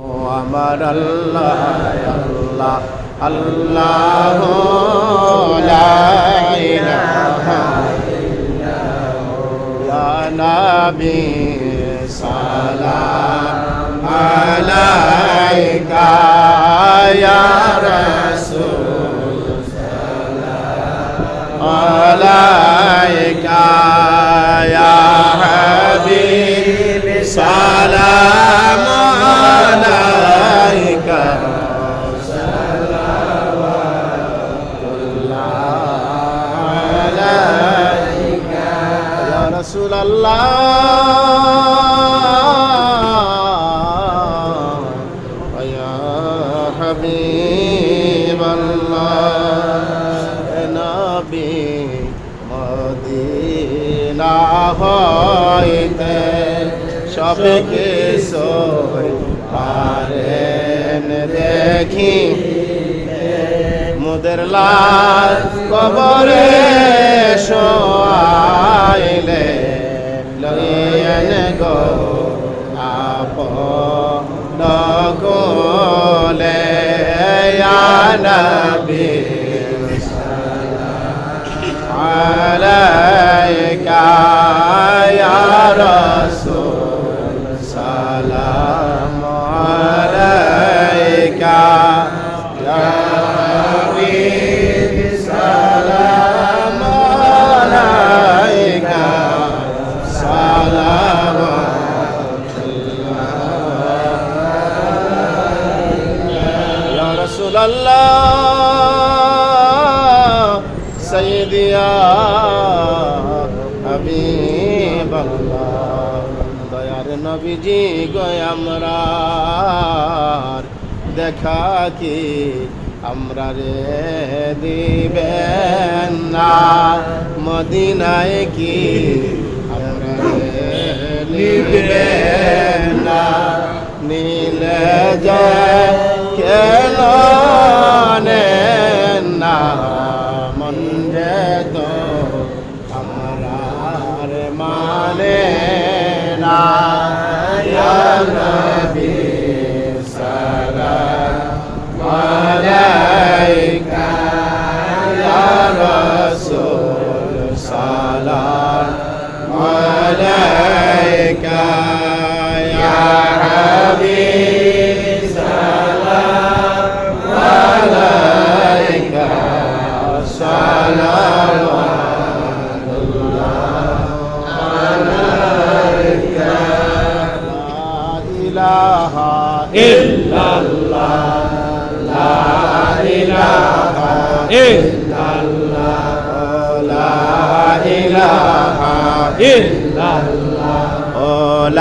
আমার আল্লাহ আল্লাহ আল্লাহ লা ইলাহা ইয়া নবী সালাম আলাইকা ইয়া রাসূল সালাম আলাইকা ইয়া হাবিব সালাম আলাইকা رسول الله يا حبيب الله نبي مدينة হইতে সবে কিছু পারেন দেখি মোদের লাল কবরে শোয়াইলে লইয়েন গো আপন কোলে ইয়া নবী আলাইকা ইয়া রাসূল সালাম আলাইকা ইয়া হাবিব সালাম আলাইকা সালাম ইয়া রাসূলুল্লাহ সাইয়্যিদি ইয়া হাবিবাল্লাহ দয়ার নবীজি গো আমরার দেখা কি আমরা রে দিবেন না মদিনায় কি আমরা রে নিবেন না নীলে যায় কেন নেন না মন যে তো আমরা রে মানে না ইয়া নবী সালাম আলাইকা ইয়া রাসূল সালাম আলাইকা ইয়া হাবিব সালাম আলাইকা সালাম আলাইকা লা ইলাহা ইল্লাল্লাহ লা ইলাহা ইল্লাল্লাহ লা ইলাহা ইল্লাল্লাহ লা